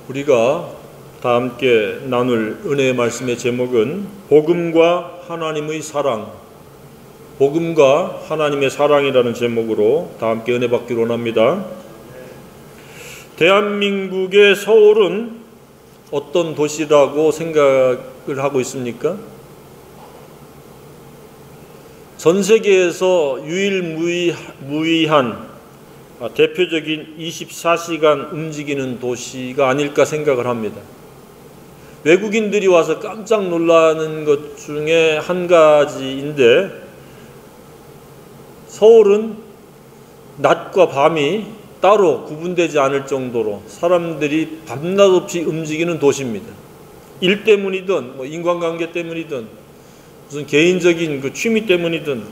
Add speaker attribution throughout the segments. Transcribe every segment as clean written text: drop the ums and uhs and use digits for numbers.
Speaker 1: 우리가 다 함께 나눌 은혜의 말씀의 제목은 복음과 하나님의 사랑, 복음과 하나님의 사랑이라는 제목으로 다 함께 은혜 받기로 원합니다. 대한민국의 서울은 어떤 도시라고 생각을 하고 있습니까? 전 세계에서 유일무이한 대표적인 24시간 움직이는 도시가 아닐까 생각을 합니다. 외국인들이 와서 깜짝 놀라는 것 중에 한 가지인데, 서울은 낮과 밤이 따로 구분되지 않을 정도로 사람들이 밤낮 없이 움직이는 도시입니다. 일 때문이든 인간관계 때문이든 무슨 개인적인 그 취미 때문이든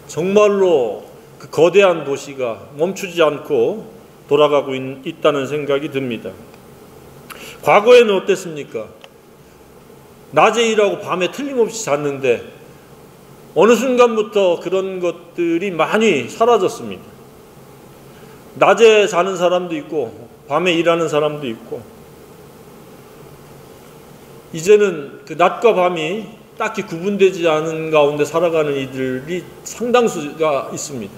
Speaker 1: 정말로 그 거대한 도시가 멈추지 않고 돌아가고 있다는 생각이 듭니다. 과거에는 어땠습니까? 낮에 일하고 밤에 틀림없이 잤는데 어느 순간부터 그런 것들이 많이 사라졌습니다. 낮에 자는 사람도 있고 밤에 일하는 사람도 있고, 이제는 그 낮과 밤이 딱히 구분되지 않은 가운데 살아가는 이들이 상당수가 있습니다.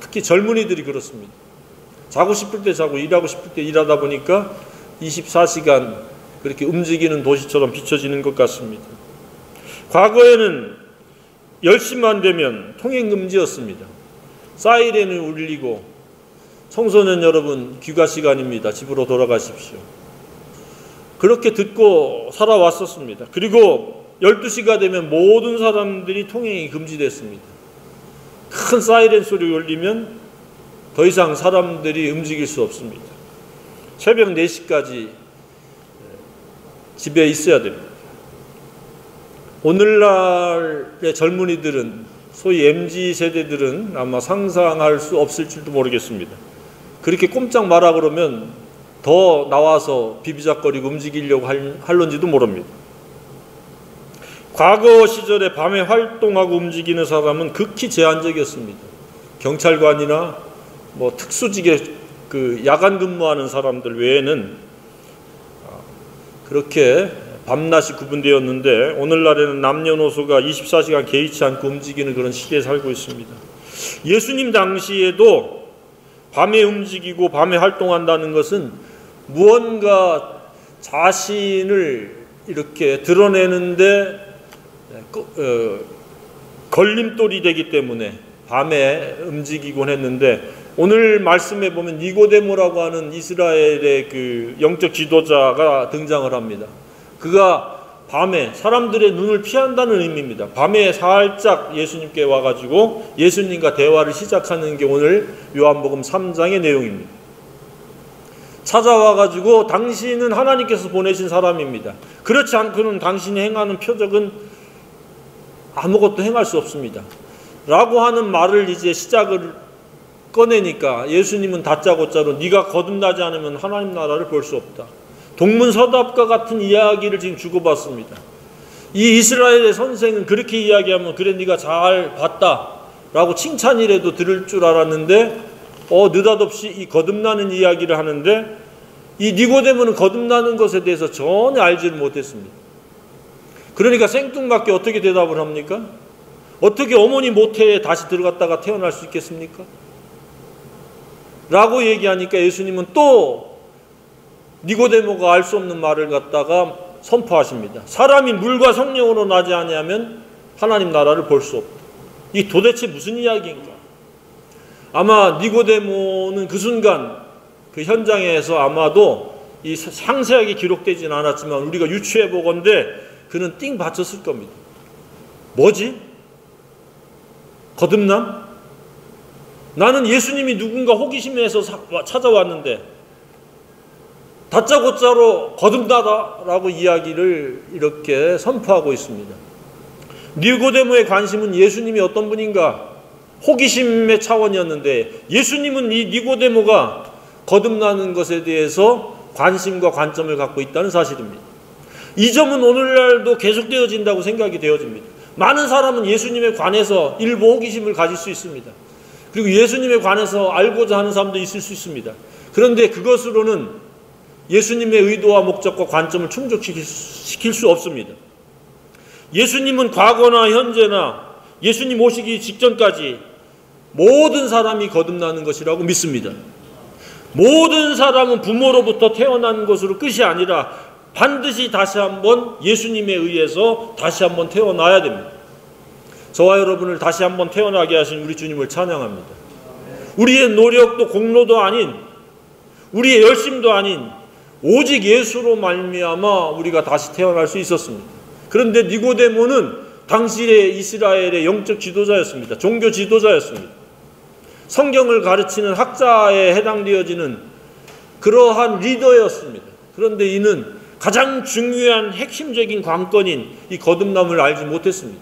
Speaker 1: 특히 젊은이들이 그렇습니다. 자고 싶을 때 자고 일하고 싶을 때 일하다 보니까 24시간 그렇게 움직이는 도시처럼 비춰지는 것 같습니다. 과거에는 10시만 되면 통행금지였습니다. 사이렌을 울리고 청소년 여러분 귀가 시간입니다. 집으로 돌아가십시오. 그렇게 듣고 살아왔었습니다. 그리고 12시가 되면 모든 사람들이 통행이 금지됐습니다. 큰 사이렌 소리가 울리면 더 이상 사람들이 움직일 수 없습니다. 새벽 4시까지 집에 있어야 됩니다. 오늘날의 젊은이들은, 소위 MZ세대들은 아마 상상할 수 없을지도 모르겠습니다. 그렇게 꼼짝 마라 그러면 더 나와서 비비작거리고 움직이려고 할런지도 모릅니다. 과거 시절에 밤에 활동하고 움직이는 사람은 극히 제한적이었습니다. 경찰관이나 특수직에 야간 근무하는 사람들 외에는 그렇게 밤낮이 구분되었는데, 오늘날에는 남녀노소가 24시간 개의치 않고 움직이는 그런 시대에 살고 있습니다. 예수님 당시에도 밤에 움직이고 밤에 활동한다는 것은 무언가 자신을 이렇게 드러내는데 걸림돌이 되기 때문에 밤에 움직이곤 했는데, 오늘 말씀에 보면 니고데모라고 하는 이스라엘의 그 영적 지도자가 등장을 합니다. 그가 밤에 사람들의 눈을 피한다는 의미입니다. 밤에 살짝 예수님께 와가지고 예수님과 대화를 시작하는 게 오늘 요한복음 3장의 내용입니다. 찾아와가지고 당신은 하나님께서 보내신 사람입니다. 그렇지 않고는 당신이 행하는 표적은 아무것도 행할 수 없습니다. 라고 하는 말을 이제 시작을 꺼내니까 예수님은 다짜고짜로 네가 거듭나지 않으면 하나님 나라를 볼 수 없다. 동문서답과 같은 이야기를 지금 주고받습니다. 이 이스라엘의 선생은 그렇게 이야기하면 그래 네가 잘 봤다 라고 칭찬이라도 들을 줄 알았는데 느닷없이 이 거듭나는 이야기를 하는데, 이 니고데모는 거듭나는 것에 대해서 전혀 알지를 못했습니다. 그러니까 생뚱맞게 어떻게 대답을 합니까? 어떻게 어머니 모태에 다시 들어갔다가 태어날 수 있겠습니까? 라고 얘기하니까 예수님은 또 니고데모가 알 수 없는 말을 갖다가 선포하십니다. 사람이 물과 성령으로 나지 아니하면 하나님 나라를 볼 수 없다. 이 도대체 무슨 이야기인가? 아마 니고데모는 그 순간 그 현장에서 아마도 이 상세하게 기록되지는 않았지만 우리가 유추해 보건대 그는 띵 받쳤을 겁니다. 뭐지? 거듭남? 나는 예수님이 누군가 호기심에서 찾아왔는데 다짜고짜로 거듭나다라고 이야기를 이렇게 선포하고 있습니다. 니고데모의 관심은 예수님이 어떤 분인가 호기심의 차원이었는데, 예수님은 이 니고데모가 거듭나는 것에 대해서 관심과 관점을 갖고 있다는 사실입니다. 이 점은 오늘날도 계속되어진다고 생각이 되어집니다. 많은 사람은 예수님에 관해서 일부 호기심을 가질 수 있습니다. 그리고 예수님에 관해서 알고자 하는 사람도 있을 수 있습니다. 그런데 그것으로는 예수님의 의도와 목적과 관점을 충족시킬 수 없습니다. 예수님은 과거나 현재나 예수님 오시기 직전까지 모든 사람이 거듭나는 것이라고 믿습니다. 모든 사람은 부모로부터 태어난 것으로 끝이 아니라 반드시 다시 한번 예수님에 의해서 다시 한번 태어나야 됩니다. 저와 여러분을 다시 한번 태어나게 하신 우리 주님을 찬양합니다. 우리의 노력도 공로도 아닌, 우리의 열심도 아닌 오직 예수로 말미암아 우리가 다시 태어날 수 있었습니다. 그런데 니고데모는 당시의 이스라엘의 영적 지도자였습니다. 종교 지도자였습니다. 성경을 가르치는 학자에 해당되어지는 그러한 리더였습니다. 그런데 이는 가장 중요한 핵심적인 관건인 이 거듭남을 알지 못했습니다.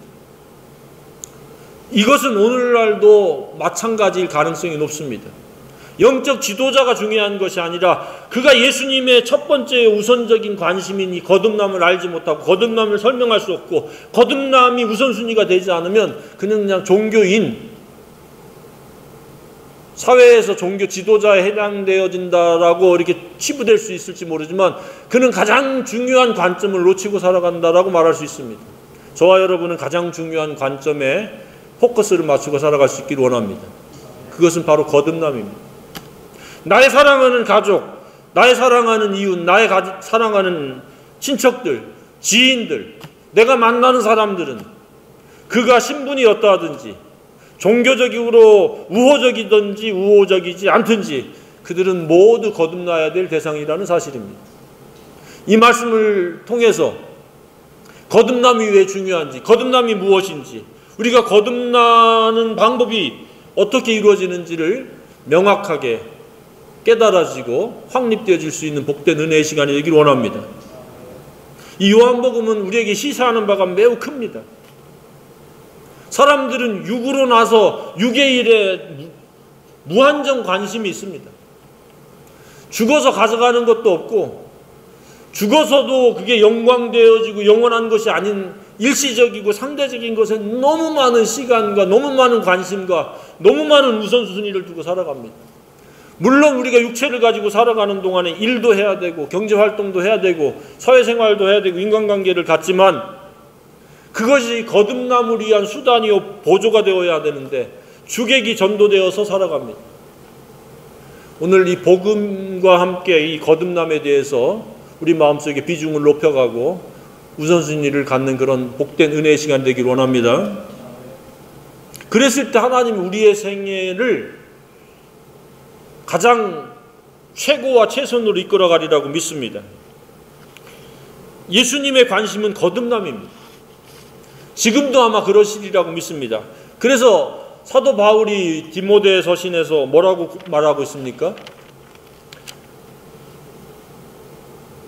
Speaker 1: 이것은 오늘날도 마찬가지일 가능성이 높습니다. 영적 지도자가 중요한 것이 아니라 그가 예수님의 첫 번째 우선적인 관심인 이 거듭남을 알지 못하고 거듭남을 설명할 수 없고 거듭남이 우선순위가 되지 않으면 그냥 종교인, 사회에서 종교 지도자에 해당되어진다라고 이렇게 치부될 수 있을지 모르지만 그는 가장 중요한 관점을 놓치고 살아간다라고 말할 수 있습니다. 저와 여러분은 가장 중요한 관점에 포커스를 맞추고 살아갈 수 있기를 원합니다. 그것은 바로 거듭남입니다. 나의 사랑하는 가족, 나의 사랑하는 이웃, 나의 사랑하는 친척들, 지인들, 내가 만나는 사람들은 그가 신분이 어떠하든지 종교적으로 우호적이든지 우호적이지 않든지 그들은 모두 거듭나야 될 대상이라는 사실입니다. 이 말씀을 통해서 거듭남이 왜 중요한지, 거듭남이 무엇인지, 우리가 거듭나는 방법이 어떻게 이루어지는지를 명확하게 깨달아지고 확립되어질 수 있는 복된 은혜의 시간이 되기를 원합니다. 이 요한복음은 우리에게 시사하는 바가 매우 큽니다. 사람들은 육으로 나서 육의 일에 무한정 관심이 있습니다. 죽어서 가져가는 것도 없고 죽어서도 그게 영광되어지고 영원한 것이 아닌 일시적이고 상대적인 것에 너무 많은 시간과 너무 많은 관심과 너무 많은 우선순위를 두고 살아갑니다. 물론 우리가 육체를 가지고 살아가는 동안에 일도 해야 되고 경제활동도 해야 되고 사회생활도 해야 되고 인간관계를 갖지만 그것이 거듭남을 위한 수단이요 보조가 되어야 되는데 주객이 전도되어서 살아갑니다. 오늘 이 복음과 함께 이 거듭남에 대해서 우리 마음속에 비중을 높여가고 우선순위를 갖는 그런 복된 은혜의 시간 되기를 원합니다. 그랬을 때 하나님이 우리의 생애를 가장 최고와 최선으로 이끌어가리라고 믿습니다. 예수님의 관심은 거듭남입니다. 지금도 아마 그러시리라고 믿습니다. 그래서 사도 바울이 디모데 서신에서 뭐라고 말하고 있습니까?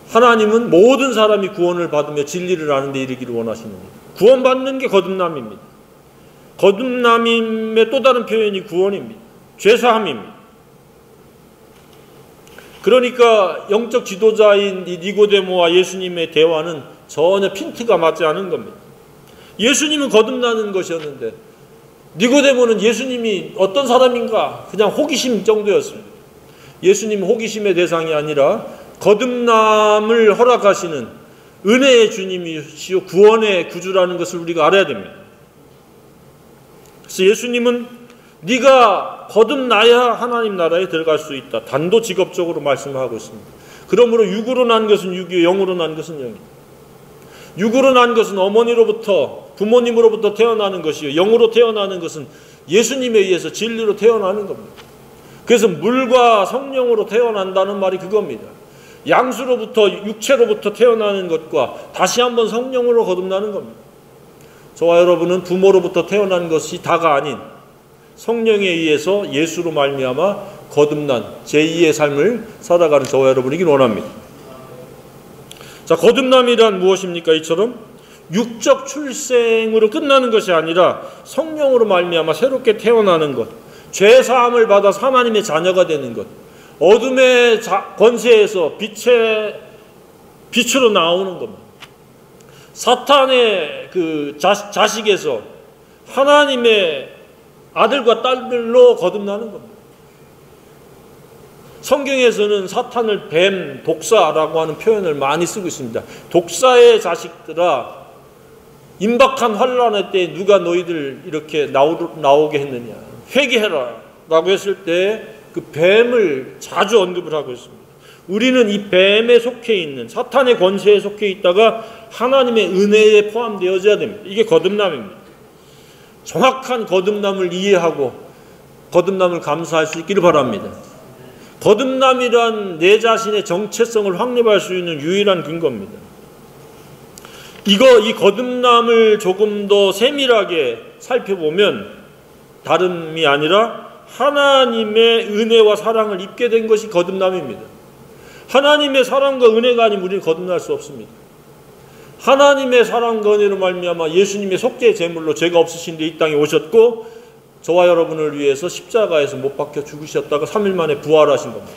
Speaker 1: 하나님은 모든 사람이 구원을 받으며 진리를 아는 데 이르기를 원하시느니 구원받는 게 거듭남입니다. 거듭남임의 또 다른 표현이 구원입니다. 죄사함입니다. 그러니까 영적 지도자인 이 니고데모와 예수님의 대화는 전혀 핀트가 맞지 않은 겁니다. 예수님은 거듭나는 것이었는데 니고데모는 예수님이 어떤 사람인가 그냥 호기심 정도였습니다. 예수님은 호기심의 대상이 아니라 거듭남을 허락하시는 은혜의 주님이시요 구원의 구주라는 것을 우리가 알아야 됩니다. 그래서 예수님은 네가 거듭나야 하나님 나라에 들어갈 수 있다. 단도직업적으로 말씀하고 있습니다. 그러므로 육으로 난 것은 육이요 영으로 난 것은 영이다. 육으로 난 것은 어머니로부터 부모님으로부터 태어나는 것이요 영으로 태어나는 것은 예수님에 의해서 진리로 태어나는 겁니다. 그래서 물과 성령으로 태어난다는 말이 그겁니다. 양수로부터 육체로부터 태어나는 것과 다시 한번 성령으로 거듭나는 겁니다. 저와 여러분은 부모로부터 태어난 것이 다가 아닌 성령에 의해서 예수로 말미암아 거듭난 제2의 삶을 살아가는 저와 여러분이길 원합니다. 자, 거듭남이란 무엇입니까? 이처럼 육적 출생으로 끝나는 것이 아니라 성령으로 말미암아 새롭게 태어나는 것, 죄사함을 받아 하나님의 자녀가 되는 것, 어둠의 권세에서 빛으로 나오는 겁니다. 사탄의 그 자식에서 하나님의 아들과 딸들로 거듭나는 겁니다. 성경에서는 사탄을 뱀, 독사라고 하는 표현을 많이 쓰고 있습니다. 독사의 자식들아, 임박한 환란의 때에 누가 너희들 이렇게 나오게 했느냐, 회개해라 라고 했을 때 그 뱀을 자주 언급을 하고 있습니다. 우리는 이 뱀에 속해 있는, 사탄의 권세에 속해 있다가 하나님의 은혜에 포함되어져야 됩니다. 이게 거듭남입니다. 정확한 거듭남을 이해하고 거듭남을 감사할 수 있기를 바랍니다. 거듭남이란 내 자신의 정체성을 확립할 수 있는 유일한 근거입니다. 이 거듭남을 조금 더 세밀하게 살펴보면 다름이 아니라 하나님의 은혜와 사랑을 입게 된 것이 거듭남입니다. 하나님의 사랑과 은혜가 아니면 우리는 거듭날 수 없습니다. 하나님의 사랑과 은혜로 말미암아 예수님의 속죄 제물로 죄가 없으신데 이 땅에 오셨고 저와 여러분을 위해서 십자가에서 못 박혀 죽으셨다가 3일 만에 부활하신 겁니다.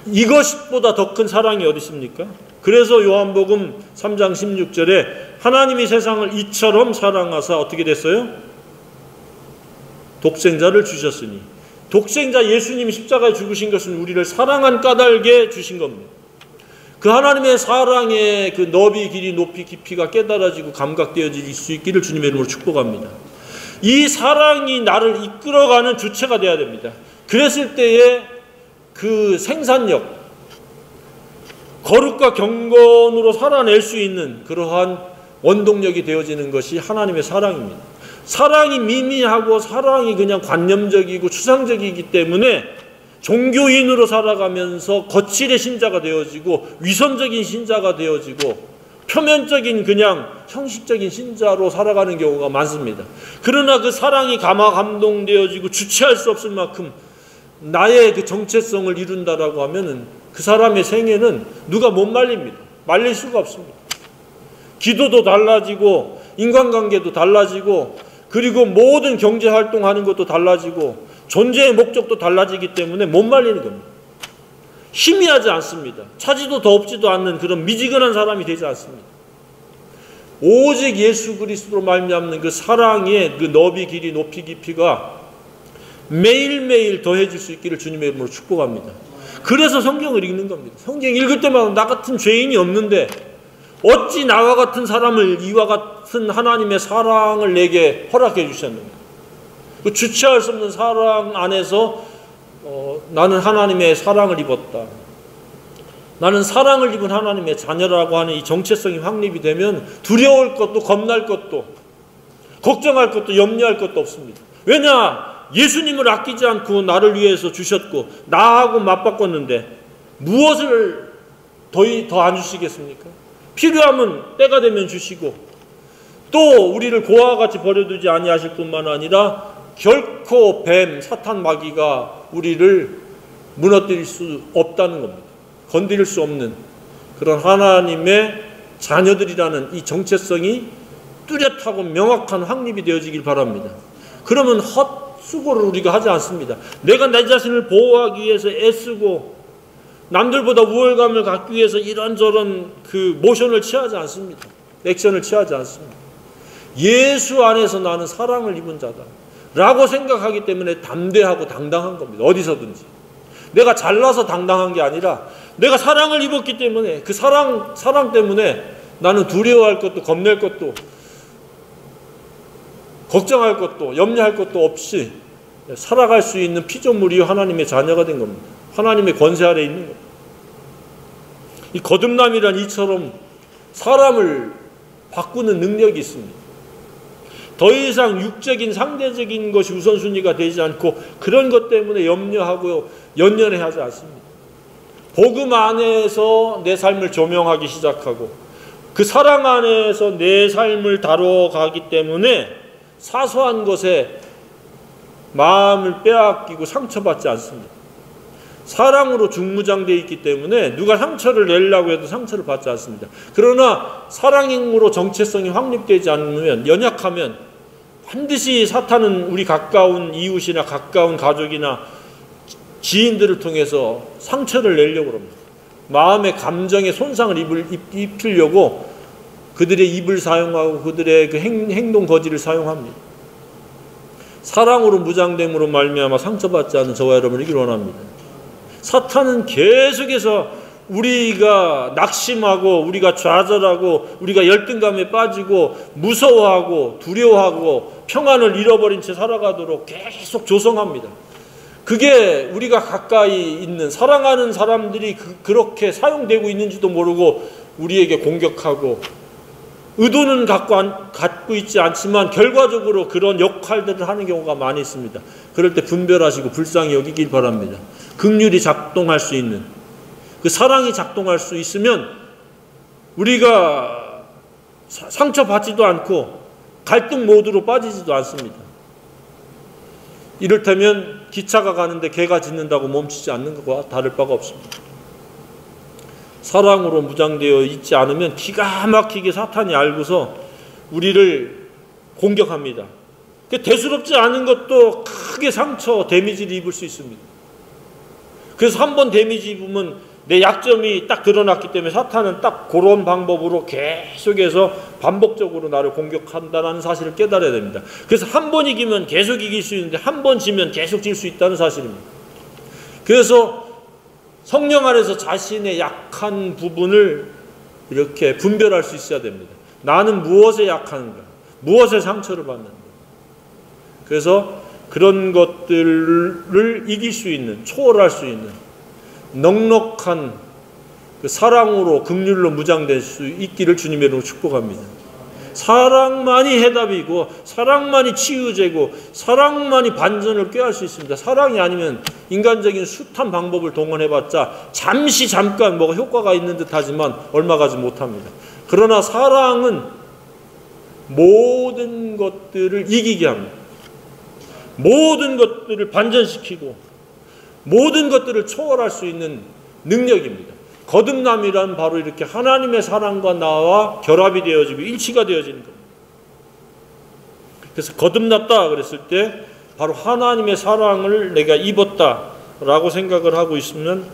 Speaker 1: 이것보다 더 큰 사랑이 어디 있습니까? 그래서 요한복음 3장 16절에 하나님이 세상을 이처럼 사랑하사 어떻게 됐어요? 독생자를 주셨으니, 독생자 예수님이 십자가에 죽으신 것은 우리를 사랑한 까닭에 주신 겁니다. 그 하나님의 사랑의 그 너비, 길이, 높이, 깊이가 깨달아지고 감각되어질 수 있기를 주님의 이름으로 축복합니다. 이 사랑이 나를 이끌어가는 주체가 되어야 됩니다. 그랬을 때에 그 생산력, 거룩과 경건으로 살아낼 수 있는 그러한 원동력이 되어지는 것이 하나님의 사랑입니다. 사랑이 미미하고 사랑이 그냥 관념적이고 추상적이기 때문에 종교인으로 살아가면서 거칠의 신자가 되어지고 위선적인 신자가 되어지고 표면적인 그냥 형식적인 신자로 살아가는 경우가 많습니다. 그러나 그 사랑이 감동되어지고 주체할 수 없을 만큼 나의 그 정체성을 이룬다라고 하면은 그 사람의 생애는 누가 못 말립니다. 말릴 수가 없습니다. 기도도 달라지고 인간관계도 달라지고 그리고 모든 경제활동하는 것도 달라지고 존재의 목적도 달라지기 때문에 못 말리는 겁니다. 희미하지 않습니다. 차지도 덥지도 않는 그런 미지근한 사람이 되지 않습니다. 오직 예수 그리스도로 말미암는 그 사랑의 그 너비, 길이, 높이, 깊이가 매일매일 더해질 수 있기를 주님의 이름으로 축복합니다. 그래서 성경을 읽는 겁니다. 성경 읽을 때마다 나 같은 죄인이 없는데 어찌 나와 같은 사람을 이와 같은 하나님의 사랑을 내게 허락해 주셨는가. 그 주체할 수 없는 사랑 안에서 나는 하나님의 사랑을 입었다. 나는 사랑을 입은 하나님의 자녀라고 하는 이 정체성이 확립이 되면 두려울 것도 겁날 것도 걱정할 것도 염려할 것도 없습니다. 왜냐? 예수님을 아끼지 않고 나를 위해서 주셨고 나하고 맞바꿨는데 무엇을 더 안 주시겠습니까? 필요하면 때가 되면 주시고 또 우리를 고아와 같이 버려두지 아니하실 뿐만 아니라 결코 뱀, 사탄, 마귀가 우리를 무너뜨릴 수 없다는 겁니다. 건드릴 수 없는 그런 하나님의 자녀들이라는 이 정체성이 뚜렷하고 명확한 확립이 되어지길 바랍니다. 그러면 헛수고를 우리가 하지 않습니다. 내가 내 자신을 보호하기 위해서 애쓰고 남들보다 우월감을 갖기 위해서 이런저런 그 모션을 취하지 않습니다. 액션을 취하지 않습니다. 예수 안에서 나는 사랑을 입은 자다 라고 생각하기 때문에 담대하고 당당한 겁니다. 어디서든지. 내가 잘나서 당당한 게 아니라 내가 사랑을 입었기 때문에 그 사랑 때문에 나는 두려워할 것도 겁낼 것도 걱정할 것도 염려할 것도 없이 살아갈 수 있는 피조물이 하나님의 자녀가 된 겁니다. 하나님의 권세 아래 있는 겁니다. 이 거듭남이란 이처럼 사람을 바꾸는 능력이 있습니다. 더 이상 육적인 상대적인 것이 우선순위가 되지 않고 그런 것 때문에 염려하고 연연해하지 않습니다. 복음 안에서 내 삶을 조명하기 시작하고 그 사랑 안에서 내 삶을 다뤄가기 때문에 사소한 것에 마음을 빼앗기고 상처받지 않습니다. 사랑으로 중무장되어 있기 때문에 누가 상처를 내려고 해도 상처를 받지 않습니다. 그러나 사랑으로 정체성이 확립되지 않으면, 연약하면 반드시 사탄은 우리 가까운 이웃이나 가까운 가족이나 지인들을 통해서 상처를 내려고 합니다. 마음의 감정의 손상을 입히려고 그들의 입을 사용하고 그들의 그 행동 거지를 사용합니다. 사랑으로 무장됨으로 말미암아 상처받지 않는 저와 여러분을 이기를 원합니다. 사탄은 계속해서 우리가 낙심하고 우리가 좌절하고 우리가 열등감에 빠지고 무서워하고 두려워하고 평안을 잃어버린 채 살아가도록 계속 조성합니다. 그게 우리가 가까이 있는 사랑하는 사람들이 그렇게 사용되고 있는지도 모르고 우리에게 공격하고 의도는 갖고 있지 않지만 결과적으로 그런 역할들을 하는 경우가 많이 있습니다. 그럴 때 분별하시고 불쌍히 여기길 바랍니다. 긍휼이 작동할 수 있는 그 사랑이 작동할 수 있으면 우리가 상처받지도 않고 갈등 모드로 빠지지도 않습니다. 이를테면 기차가 가는데 개가 짖는다고 멈추지 않는 것과 다를 바가 없습니다. 사랑으로 무장되어 있지 않으면 기가 막히게 사탄이 알고서 우리를 공격합니다. 대수롭지 않은 것도 크게 상처, 데미지를 입을 수 있습니다. 그래서 한번 데미지 입으면 내 약점이 딱 드러났기 때문에 사탄은 딱 그런 방법으로 계속해서 반복적으로 나를 공격한다는 사실을 깨달아야 됩니다. 그래서 한 번 이기면 계속 이길 수 있는데 한 번 지면 계속 질 수 있다는 사실입니다. 그래서 성령 안에서 자신의 약한 부분을 이렇게 분별할 수 있어야 됩니다. 나는 무엇에 약한가? 무엇에 상처를 받는가? 그래서 그런 것들을 이길 수 있는, 초월할 수 있는 넉넉한 그 사랑으로 긍휼로 무장될 수 있기를 주님의 이름으로 축복합니다. 사랑만이 해답이고 사랑만이 치유제고 사랑만이 반전을 꾀할 수 있습니다. 사랑이 아니면 인간적인 숱한 방법을 동원해봤자 잠깐 뭐가 효과가 있는 듯 하지만 얼마 가지 못합니다. 그러나 사랑은 모든 것들을 이기게 합니다. 모든 것들을 반전시키고 모든 것들을 초월할 수 있는 능력입니다. 거듭남이란 바로 이렇게 하나님의 사랑과 나와 결합이 되어지고 일치가 되어지는 겁니다. 그래서 거듭났다 그랬을 때 바로 하나님의 사랑을 내가 입었다라고 생각을 하고 있으면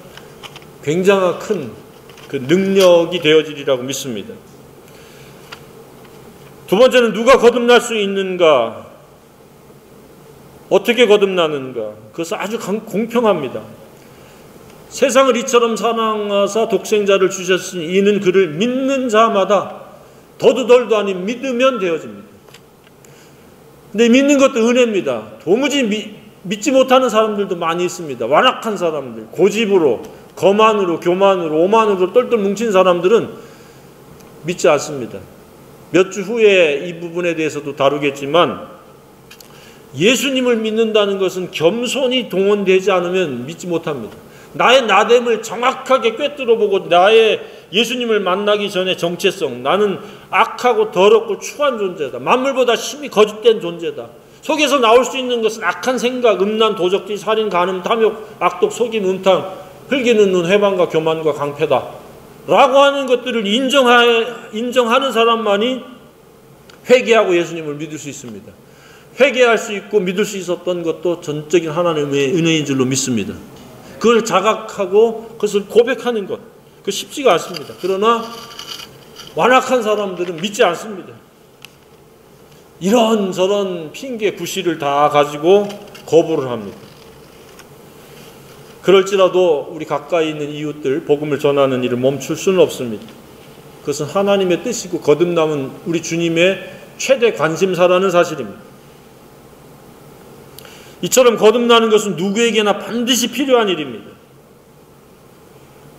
Speaker 1: 굉장히 큰 그 능력이 되어지리라고 믿습니다. 두 번째는 누가 거듭날 수 있는가? 어떻게 거듭나는가? 그것은 아주 공평합니다. 세상을 이처럼 사랑하사 독생자를 주셨으니 이는 그를 믿는 자마다 더도 덜도 아닌 믿으면 되어집니다. 근데 믿는 것도 은혜입니다. 도무지 믿지 못하는 사람들도 많이 있습니다. 완악한 사람들, 고집으로, 거만으로, 교만으로, 오만으로 똘똘 뭉친 사람들은 믿지 않습니다. 몇 주 후에 이 부분에 대해서도 다루겠지만 예수님을 믿는다는 것은 겸손이 동원되지 않으면 믿지 못합니다. 나의 나됨을 정확하게 꿰뚫어보고 나의 예수님을 만나기 전에 정체성, 나는 악하고 더럽고 추한 존재다. 만물보다 심히 거짓된 존재다. 속에서 나올 수 있는 것은 악한 생각, 음란, 도적질, 살인, 간음, 탐욕, 악독, 속임, 음탕, 흘기는 눈, 회방과 교만과 강패다 라고 하는 것들을 인정하는 사람만이 회개하고 예수님을 믿을 수 있습니다. 회개할 수 있고 믿을 수 있었던 것도 전적인 하나님의 은혜인 줄로 믿습니다. 그걸 자각하고 그것을 고백하는 것, 그 쉽지가 않습니다. 그러나 완악한 사람들은 믿지 않습니다. 이런저런 핑계 구실을 다 가지고 거부를 합니다. 그럴지라도 우리 가까이 있는 이웃들 복음을 전하는 일을 멈출 수는 없습니다. 그것은 하나님의 뜻이고 거듭남은 우리 주님의 최대 관심사라는 사실입니다. 이처럼 거듭나는 것은 누구에게나 반드시 필요한 일입니다.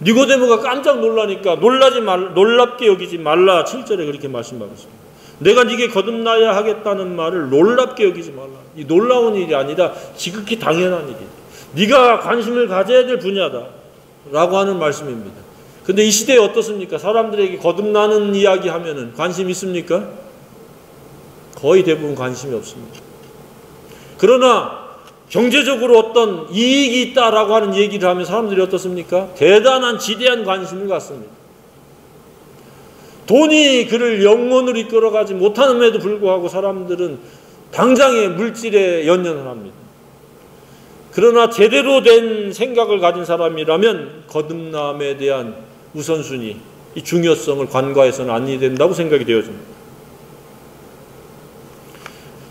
Speaker 1: 니고데모가 깜짝 놀라니까 놀랍게 여기지 말라 7절에 그렇게 말씀하고 있습니다. 내가 네게 거듭나야 하겠다는 말을 놀랍게 여기지 말라. 이 놀라운 일이 아니라 지극히 당연한 일이다. 네가 관심을 가져야 될 분야다 라고 하는 말씀입니다. 근데 이 시대에 어떻습니까? 사람들에게 거듭나는 이야기 하면은 관심 있습니까? 거의 대부분 관심이 없습니다. 그러나 경제적으로 어떤 이익이 있다라고 하는 얘기를 하면 사람들이 어떻습니까? 대단한 지대한 관심을 갖습니다. 돈이 그를 영혼으로 이끌어가지 못함에도 불구하고 사람들은 당장의 물질에 연연을 합니다. 그러나 제대로 된 생각을 가진 사람이라면 거듭남에 대한 우선순위, 이 중요성을 간과해서는 아니 된다고 생각이 되어집니다.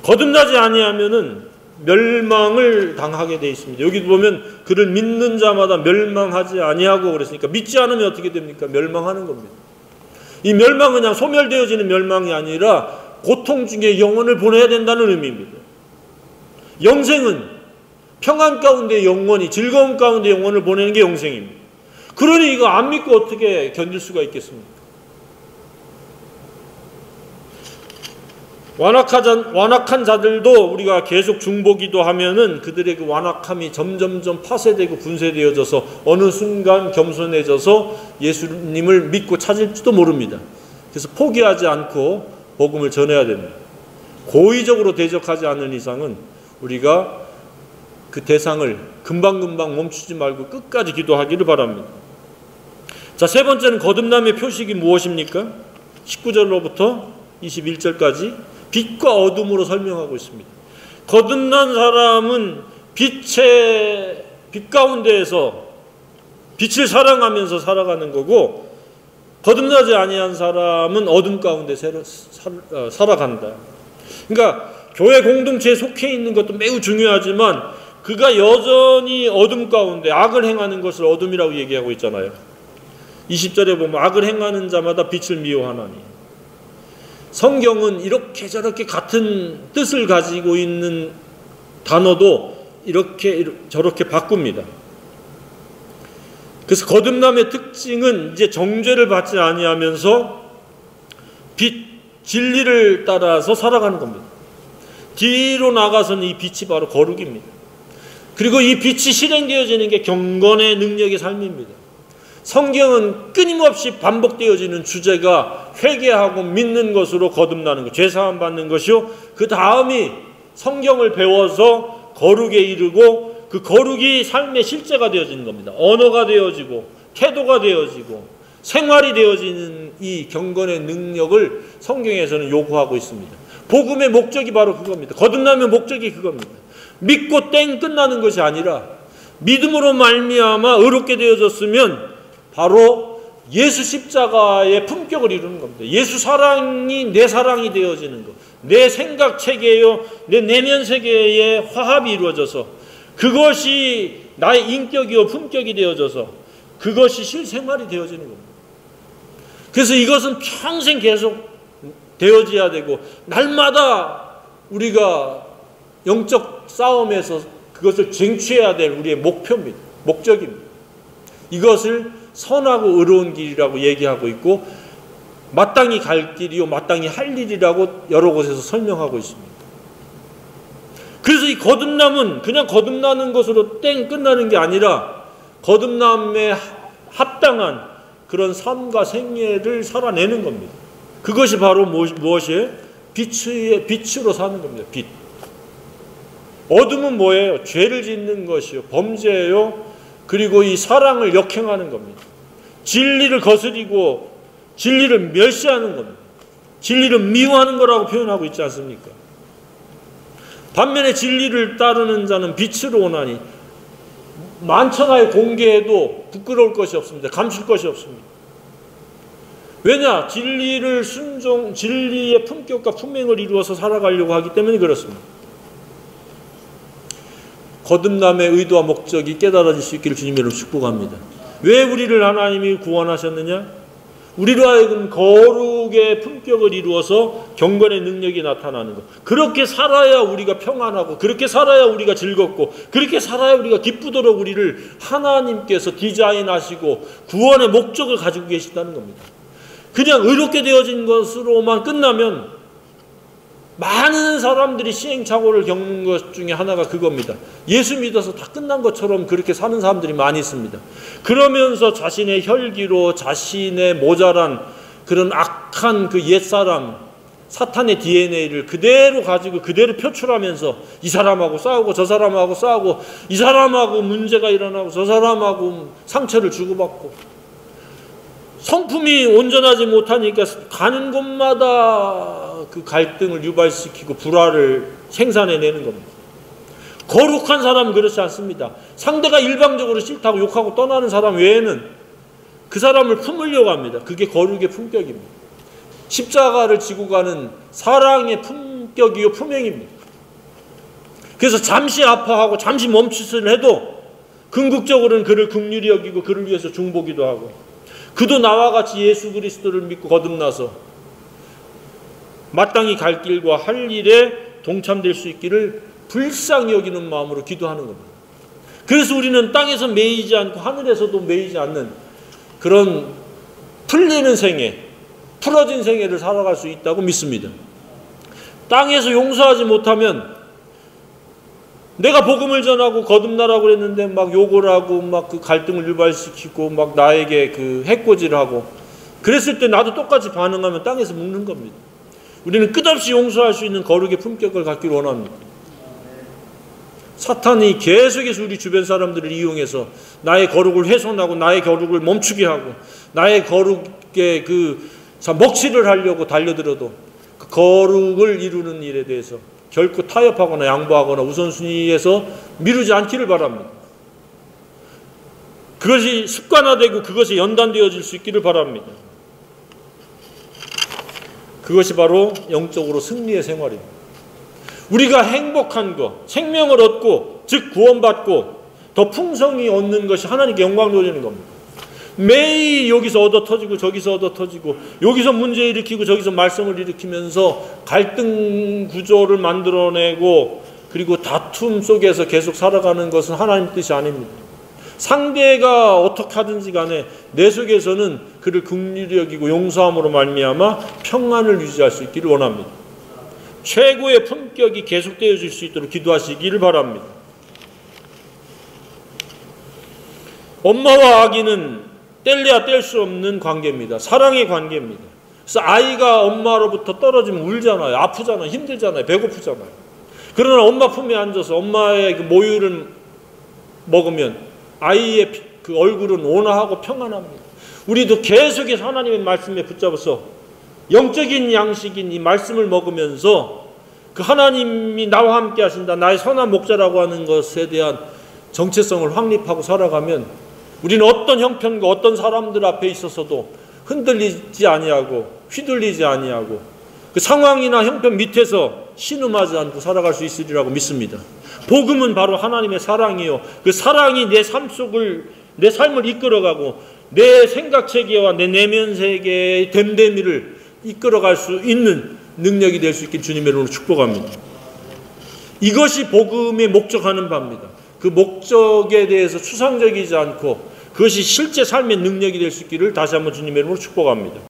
Speaker 1: 거듭나지 아니하면은 멸망을 당하게 되어 있습니다. 여기 보면 그를 믿는 자마다 멸망하지 아니하고 그랬으니까 믿지 않으면 어떻게 됩니까? 멸망하는 겁니다. 이 멸망은 그냥 소멸되어지는 멸망이 아니라 고통 중에 영혼을 보내야 된다는 의미입니다. 영생은 평안 가운데 영원히, 즐거움 가운데 영혼을 보내는 게 영생입니다. 그러니 이거 안 믿고 어떻게 견딜 수가 있겠습니까? 완악한 자들도 우리가 계속 중보기도 하면은 그들의 그 완악함이 점점점 파쇄되고 분쇄되어져서 어느 순간 겸손해져서 예수님을 믿고 찾을지도 모릅니다. 그래서 포기하지 않고 복음을 전해야 됩니다. 고의적으로 대적하지 않는 이상은 우리가 그 대상을 금방금방 멈추지 말고 끝까지 기도하기를 바랍니다. 자, 세 번째는 거듭남의 표식이 무엇입니까? 19절로부터 21절까지 빛과 어둠으로 설명하고 있습니다. 거듭난 사람은 빛 가운데에서 빛을 사랑하면서 살아가는 거고, 거듭나지 아니한 사람은 어둠 가운데 살아간다. 그러니까 교회 공동체에 속해 있는 것도 매우 중요하지만 그가 여전히 어둠 가운데 악을 행하는 것을 어둠이라고 얘기하고 있잖아요. 20절에 보면 악을 행하는 자마다 빛을 미워하나니. 성경은 이렇게 저렇게 같은 뜻을 가지고 있는 단어도 이렇게 저렇게 바꿉니다. 그래서 거듭남의 특징은 이제 정죄를 받지 아니하면서 진리를 따라서 살아가는 겁니다. 뒤로 나가서는 이 빛이 바로 거룩입니다. 그리고 이 빛이 실행되어지는 게 경건의 능력의 삶입니다. 성경은 끊임없이 반복되어지는 주제가 회개하고 믿는 것으로 거듭나는 것, 죄사함 받는 것이요, 그 다음이 성경을 배워서 거룩에 이르고 그 거룩이 삶의 실제가 되어지는 겁니다. 언어가 되어지고 태도가 되어지고 생활이 되어지는 이 경건의 능력을 성경에서는 요구하고 있습니다. 복음의 목적이 바로 그겁니다. 거듭나면 목적이 그겁니다. 믿고 땡 끝나는 것이 아니라 믿음으로 말미암아 의롭게 되어졌으면 바로 예수 십자가의 품격을 이루는 겁니다. 예수 사랑이 내 사랑이 되어지는 것, 내 생각 체계요, 내 내면 세계의 화합이 이루어져서 그것이 나의 인격이요 품격이 되어져서 그것이 실생활이 되어지는 겁니다. 그래서 이것은 평생 계속 되어져야 되고 날마다 우리가 영적 싸움에서 그것을 쟁취해야 될 우리의 목표입니다. 목적입니다. 이것을 선하고 의로운 길이라고 얘기하고 있고 마땅히 갈 길이요 마땅히 할 일이라고 여러 곳에서 설명하고 있습니다. 그래서 이 거듭남은 그냥 거듭나는 것으로 땡 끝나는 게 아니라 거듭남에 합당한 그런 삶과 생애를 살아내는 겁니다. 그것이 바로 무엇이에요? 빛으로 사는 겁니다. 빛. 어둠은 뭐예요? 죄를 짓는 것이요, 범죄예요. 그리고 이 사랑을 역행하는 겁니다. 진리를 거스리고 진리를 멸시하는 겁니다. 진리를 미워하는 거라고 표현하고 있지 않습니까? 반면에 진리를 따르는 자는 빛으로 오나니 만천하에 공개해도 부끄러울 것이 없습니다. 감출 것이 없습니다. 왜냐? 진리의 품격과 품행을 이루어서 살아가려고 하기 때문에 그렇습니다. 거듭남의 의도와 목적이 깨달아질 수 있기를 주님으로 축복합니다. 왜 우리를 하나님이 구원하셨느냐? 우리로 하여금 거룩의 품격을 이루어서 경건의 능력이 나타나는 것. 그렇게 살아야 우리가 평안하고 그렇게 살아야 우리가 즐겁고 그렇게 살아야 우리가 기쁘도록 우리를 하나님께서 디자인하시고 구원의 목적을 가지고 계신다는 겁니다. 그냥 의롭게 되어진 것으로만 끝나면 많은 사람들이 시행착오를 겪는 것 중에 하나가 그겁니다. 예수 믿어서 다 끝난 것처럼 그렇게 사는 사람들이 많이 있습니다. 그러면서 자신의 혈기로 자신의 모자란 그런 악한 그 옛사람, 사탄의 DNA를 그대로 가지고 그대로 표출하면서 이 사람하고 싸우고 저 사람하고 싸우고 이 사람하고 문제가 일어나고 저 사람하고 상처를 주고받고 성품이 온전하지 못하니까 가는 곳마다 그 갈등을 유발시키고 불화를 생산해내는 겁니다. 거룩한 사람은 그렇지 않습니다. 상대가 일방적으로 싫다고 욕하고 떠나는 사람 외에는 그 사람을 품으려고 합니다. 그게 거룩의 품격입니다. 십자가를 지고 가는 사랑의 품격이요 품행입니다. 그래서 잠시 아파하고 잠시 멈칫을 해도 궁극적으로는 그를 긍휼히 여기고 그를 위해서 중보기도 하고, 그도 나와 같이 예수 그리스도를 믿고 거듭나서 마땅히 갈 길과 할 일에 동참될 수 있기를 불쌍히 여기는 마음으로 기도하는 겁니다. 그래서 우리는 땅에서 매이지 않고 하늘에서도 매이지 않는 그런 풀리는 생애, 풀어진 생애를 살아갈 수 있다고 믿습니다. 땅에서 용서하지 못하면 내가 복음을 전하고 거듭나라고 그랬는데 막 욕을 하고 막 그 갈등을 유발시키고 막 나에게 그 해코지를 그랬을 때 나도 똑같이 반응하면 땅에서 묵는 겁니다. 우리는 끝없이 용서할 수 있는 거룩의 품격을 갖기를 원합니다. 사탄이 계속해서 우리 주변 사람들을 이용해서 나의 거룩을 훼손하고 나의 거룩을 멈추게 하고 나의 거룩에 먹칠을 하려고 달려들어도 그 거룩을 이루는 일에 대해서 결코 타협하거나 양보하거나 우선순위에서 미루지 않기를 바랍니다. 그것이 습관화되고 그것이 연단되어질 수 있기를 바랍니다. 그것이 바로 영적으로 승리의 생활입니다. 우리가 행복한 것, 생명을 얻고 즉 구원받고 더 풍성히 얻는 것이 하나님께 영광 돌리는 겁니다. 매일 여기서 얻어 터지고 저기서 얻어 터지고 여기서 문제 일으키고 저기서 말썽을 일으키면서 갈등 구조를 만들어내고 그리고 다툼 속에서 계속 살아가는 것은 하나님 뜻이 아닙니다. 상대가 어떻게 하든지 간에 내 속에서는 그를 긍휼히 여기고 용서함으로 말미암아 평안을 유지할 수 있기를 원합니다. 최고의 품격이 계속되어질 수 있도록 기도하시기를 바랍니다. 엄마와 아기는 뗄래야 뗄 수 없는 관계입니다. 사랑의 관계입니다. 그래서 아이가 엄마로부터 떨어지면 울잖아요. 아프잖아요. 힘들잖아요. 배고프잖아요. 그러나 엄마 품에 앉아서 엄마의 그 모유를 먹으면 아이의 그 얼굴은 온화하고 평안합니다. 우리도 계속해서 하나님의 말씀에 붙잡아서 영적인 양식인 이 말씀을 먹으면서 그 하나님이 나와 함께 하신다, 나의 선한 목자라고 하는 것에 대한 정체성을 확립하고 살아가면 우리는 어떤 형편과 어떤 사람들 앞에 있어서도 흔들리지 아니하고 휘둘리지 아니하고 그 상황이나 형편 밑에서 신음하지 않고 살아갈 수 있으리라고 믿습니다. 복음은 바로 하나님의 사랑이요, 그 사랑이 내 삶을 이끌어가고 내 생각체계와 내 내면 세계의 됨됨이를 이끌어갈 수 있는 능력이 될 수 있길 주님의 이름으로 축복합니다. 이것이 복음의 목적하는 바입니다. 그 목적에 대해서 추상적이지 않고 그것이 실제 삶의 능력이 될 수 있기를 다시 한번 주님의 이름으로 축복합니다.